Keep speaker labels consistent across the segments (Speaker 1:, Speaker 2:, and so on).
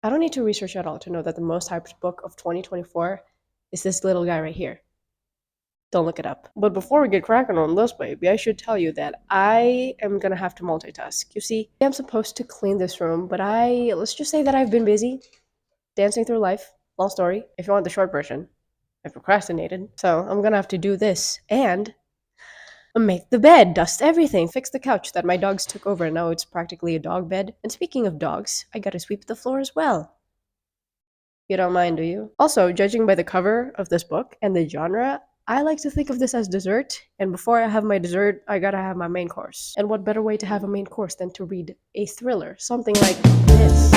Speaker 1: I don't need to research at all to know that the most hyped book of 2024 is this little guy right here. Don't look it up. But before we get cracking on this, baby, I should tell you that I am gonna have to multitask. You see, I'm supposed to clean this room, but let's just say that I've been busy dancing through life. Long story. If you want the short version, I procrastinated. So I'm gonna have to do this and make the bed, dust everything, fix the couch that my dogs took over, and now it's practically a dog bed. And speaking of dogs, I gotta sweep the floor as well. You don't mind, do you? Also, judging by the cover of this book and the genre, I like to think of this as dessert, and before I have my dessert, I gotta have my main course. And what better way to have a main course than to read a thriller, something like this.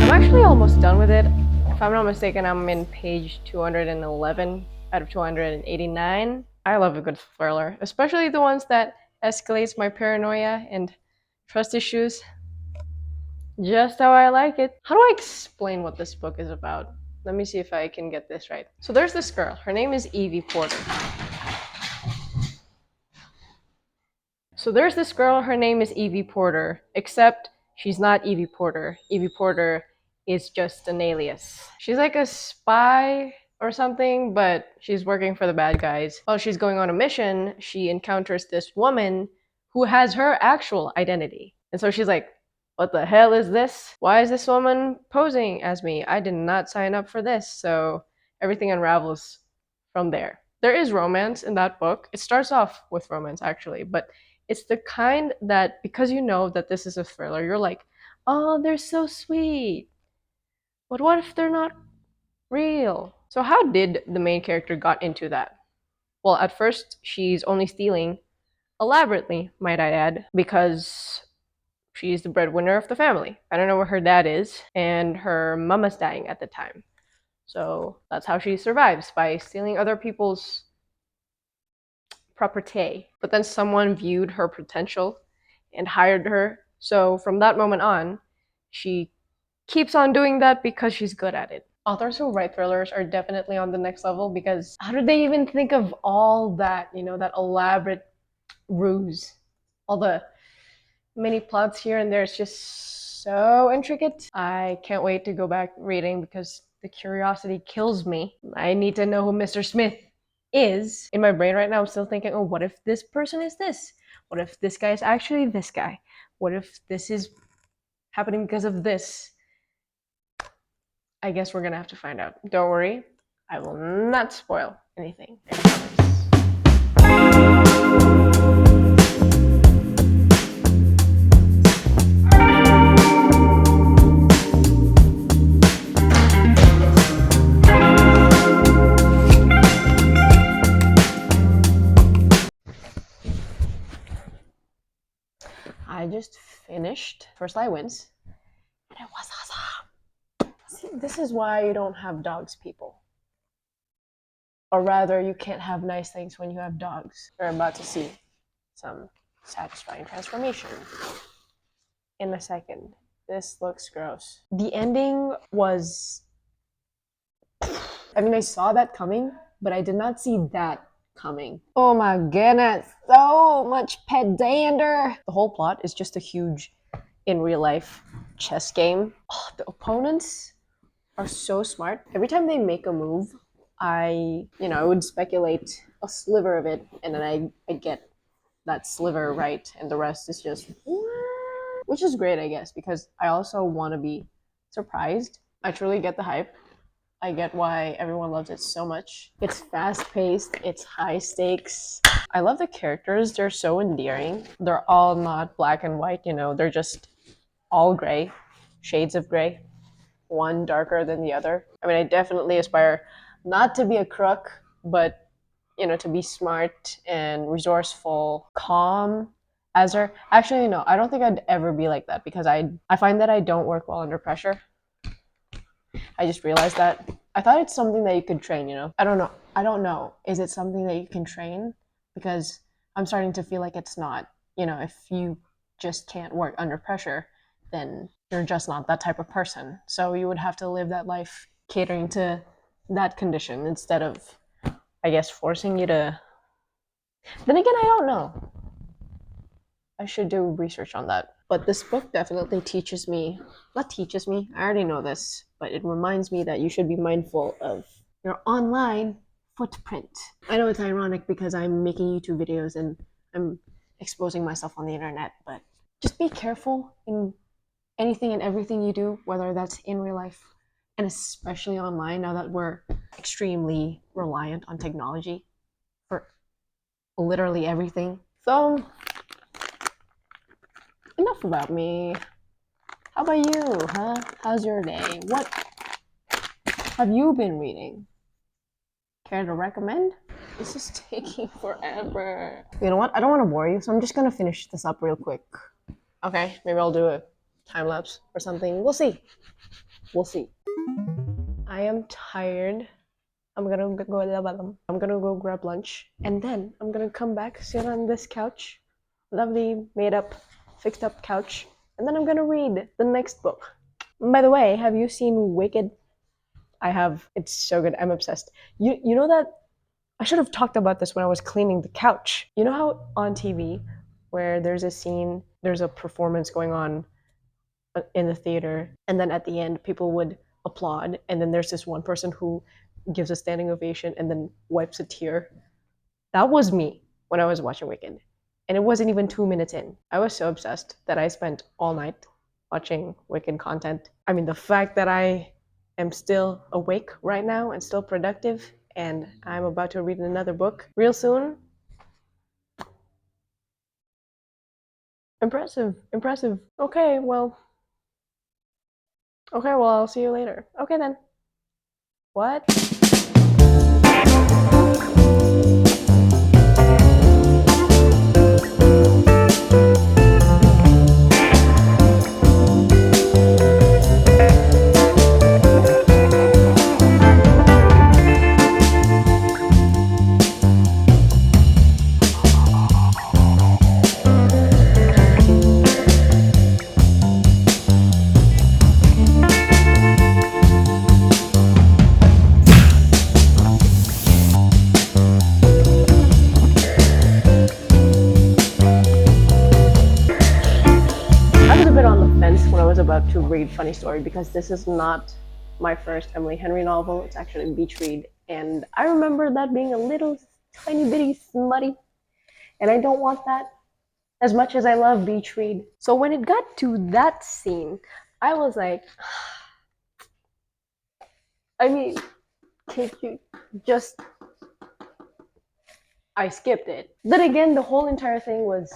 Speaker 1: I'm actually almost done with it. If I'm not mistaken, I'm in page 211 out of 289. I love a good thriller, especially the ones that escalates my paranoia and trust issues. Just how I like it. How do I explain what this book is about? Let me see if I can get this right. So there's this girl. Her name is Evie Porter. Her name is Evie Porter, except she's not Evie Porter. Evie Porter is just an alias. She's like a spy or something, but she's working for the bad guys. While she's going on a mission, she encounters this woman who has her actual identity. And so she's like, what the hell is this? Why is this woman posing as me? I did not sign up for this. So everything unravels from there. There is romance in that book. It starts off with romance, actually, but it's the kind that, because you know that this is a thriller, you're like, oh, they're so sweet. But what if they're not real? So how did the main character got into that? Well, at first, she's only stealing, elaborately, might I add, because she's the breadwinner of the family. I don't know where her dad is, and her mama's dying at the time. So that's how she survives, by stealing other people's property. But then someone viewed her potential and hired her. So from that moment on, she keeps on doing that because she's good at it. Authors who write thrillers are definitely on the next level, because how did they even think of all that, that elaborate ruse? All the mini plots here and there. It's just so intricate. I can't wait to go back reading because the curiosity kills me. I need to know who Mr. Smith is. In my brain right now, I'm still thinking, oh, what if this person is this? What if this guy is actually this guy? What if this is happening because of this? I guess we're gonna have to find out. Don't worry, I will not spoil anything. I promise. I just finished First Lie Wins, and it was awesome. See, this is why you don't have dogs, people. Or rather, you can't have nice things when you have dogs. We're about to see some satisfying transformation in a second. This looks gross. The ending was... I mean, I saw that coming, but I did not see that coming. Oh my goodness, so much pedander. The whole plot is just a huge, in real life, chess game. Oh, the opponents are so smart. Every time they make a move, I would speculate a sliver of it, and then I get that sliver right, and the rest is just, which is great, I guess, because I also want to be surprised. I truly get the hype. I get why everyone loves it so much. It's fast-paced, it's high stakes. I love the characters, they're so endearing. They're all not black and white, they're just all gray, shades of gray, one darker than the other. I mean, I definitely aspire not to be a crook, but, to be smart and resourceful, calm. Actually, no, I don't think I'd ever be like that, because I find that I don't work well under pressure. I just realized that. I thought it's something that you could train, I don't know. Is it something that you can train? Because I'm starting to feel like it's not. If you just can't work under pressure, then you're just not that type of person. So you would have to live that life catering to that condition instead of, I guess, forcing you to. Then again, I don't know. I should do research on that. But this book definitely teaches me, not teaches me, I already know this, but it reminds me that you should be mindful of your online footprint. I know it's ironic because I'm making YouTube videos and I'm exposing myself on the internet, but just be careful in anything and everything you do, whether that's in real life and especially online now that we're extremely reliant on technology for literally everything. So, enough about me. How about you, huh? How's your day? What have you been reading? Care to recommend? This is taking forever. You know what? I don't want to bore you, so I'm just gonna finish this up real quick. Okay, maybe I'll do a time lapse or something. We'll see. We'll see. I am tired. I'm gonna go grab lunch, and then I'm gonna come back, sit on this couch, lovely made up, fixed up couch, and then I'm gonna read the next book. By the way, have you seen Wicked? I have. It's so good. I'm obsessed. You know that I should have talked about this when I was cleaning the couch. You know how on TV where there's a scene, there's a performance going on in the theater, and then at the end people would applaud, and then there's this one person who gives a standing ovation and then wipes a tear. That was me when I was watching Wicked. And it wasn't even 2 minutes in. I was so obsessed that I spent all night watching Wicked content. I mean, the fact that I am still awake right now and still productive, and I'm about to read another book real soon. Impressive, impressive. Okay, well, I'll see you later. Okay then. What? I was a bit on the fence when I was about to read Funny Story because this is not my first Emily Henry novel. It's actually a beach read, and I remember that being a little tiny bitty smutty, and I don't want that as much as I love beach read. So when it got to that scene, I was like, I mean, could you just? I skipped it. Then again, the whole entire thing was,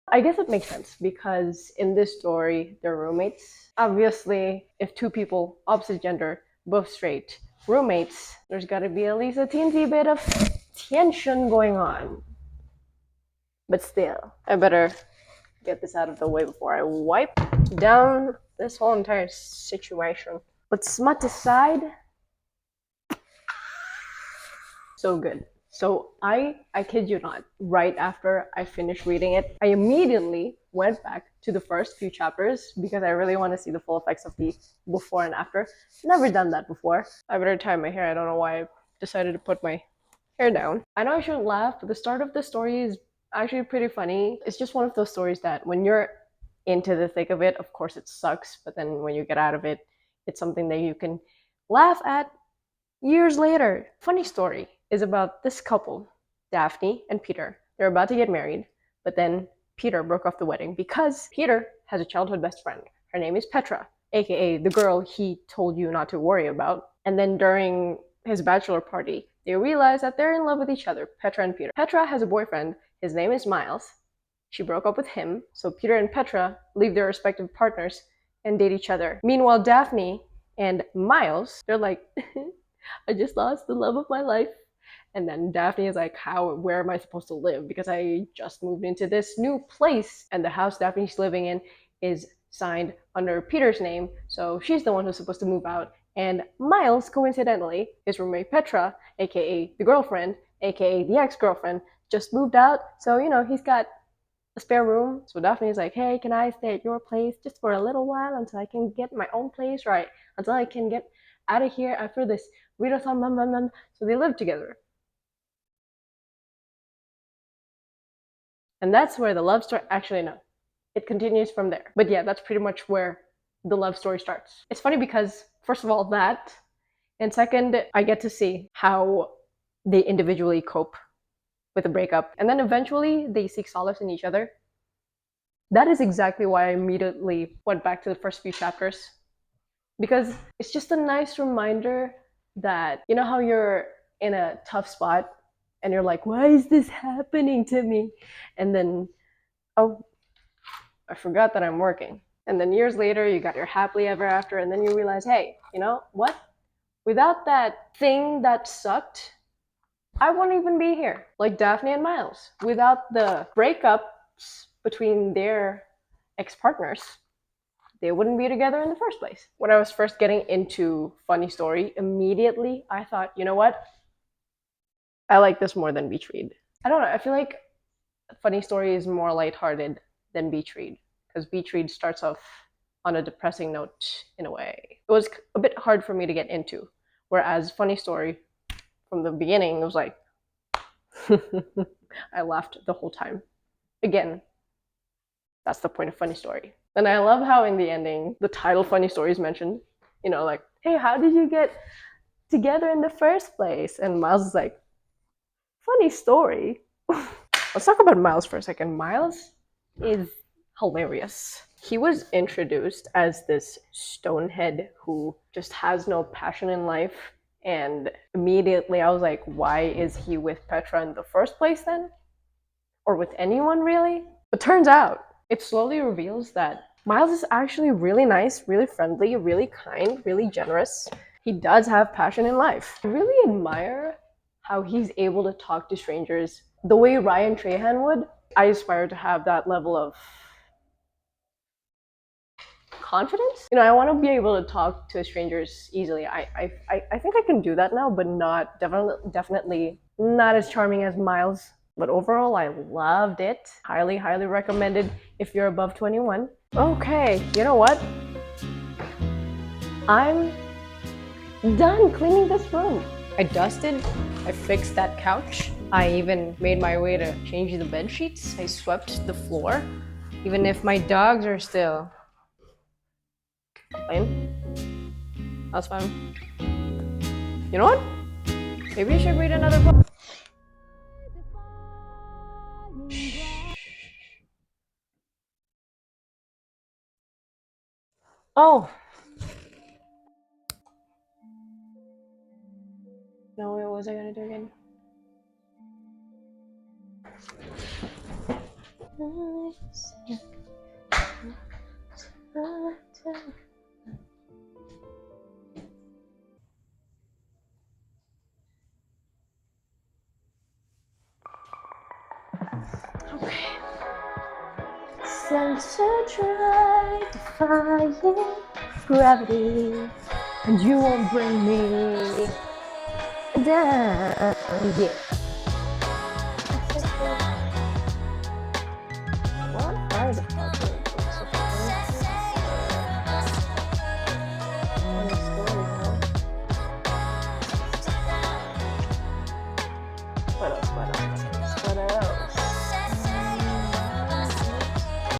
Speaker 1: I guess it makes sense because in this story, they're roommates. Obviously, if two people, opposite gender, both straight, roommates, there's gotta be at least a teensy bit of tension going on. But still, I better get this out of the way before I wipe down this whole entire situation. But smut aside, so good. So I kid you not, right after I finished reading it, I immediately went back to the first few chapters because I really want to see the full effects of the before and after. Never done that before. I better tie my hair. I don't know why I decided to put my hair down. I know I shouldn't laugh, but the start of the story is actually pretty funny. It's just one of those stories that when you're into the thick of it, of course it sucks, but then when you get out of it, it's something that you can laugh at years later. Funny Story is about this couple, Daphne and Peter. They're about to get married, but then Peter broke off the wedding because Peter has a childhood best friend. Her name is Petra, aka the girl he told you not to worry about. And then during his bachelor party, they realize that they're in love with each other, Petra and Peter. Petra has a boyfriend, his name is Miles. She broke up with him, so Peter and Petra leave their respective partners and date each other. Meanwhile, Daphne and Miles, they're like, I just lost the love of my life. And then Daphne is like, where am I supposed to live? Because I just moved into this new place. And the house Daphne's living in is signed under Peter's name. So she's the one who's supposed to move out. And Miles, coincidentally, his roommate Petra, aka the girlfriend, aka the ex-girlfriend, just moved out. So, he's got a spare room. So Daphne's like, hey, can I stay at your place just for a little while until I can get my own place, right? Until I can get out of here after this. Read-a-thon, mum, mum, mum. So they live together. And that's where the love story, actually no, it continues from there. But yeah, that's pretty much where the love story starts. It's funny because, first of all, that, and second, I get to see how they individually cope with a breakup. And then eventually they seek solace in each other. That is exactly why I immediately went back to the first few chapters. Because it's just a nice reminder that, you know, how you're in a tough spot and you're like, why is this happening to me? And then, oh, I forgot that I'm working. And then years later, you got your happily ever after, and then you realize, hey, you know what? Without that thing that sucked, I wouldn't even be here. Like Daphne and Miles. Without the breakups between their ex partners, they wouldn't be together in the first place. When I was first getting into Funny Story, immediately I thought, you know what? I like this more than Beach Read. I don't know. I feel like Funny Story is more lighthearted than Beach Read because Beach Read starts off on a depressing note in a way. It was a bit hard for me to get into, whereas Funny Story from the beginning it was like I laughed the whole time. Again, that's the point of Funny Story. And I love how in the ending the title Funny Story is mentioned. You know, like, hey, how did you get together in the first place? And Miles is like, funny story. Let's talk about Miles for a second. Miles is hilarious. He was introduced as this stonehead who just has no passion in life. And immediately I was like, why is he with Petra in the first place then? Or with anyone really? But turns out, it slowly reveals that Miles is actually really nice, really friendly, really kind, really generous. He does have passion in life. I really admire how he's able to talk to strangers the way Ryan Trahan would. I aspire to have that level of confidence. You know, I want to be able to talk to strangers easily. I think I can do that now, but not definitely not as charming as Miles. But overall, I loved it. Highly, highly recommended if you're above 21. Okay, you know what? I'm done cleaning this room. I dusted, I fixed that couch. I even made my way to change the bed sheets. I swept the floor. Even if my dogs are still playing, that's fine. You know what? Maybe I should read another book. Oh. No, what was I gonna do again? Okay. Sensor try defying gravity, and you won't bring me down. Yeah.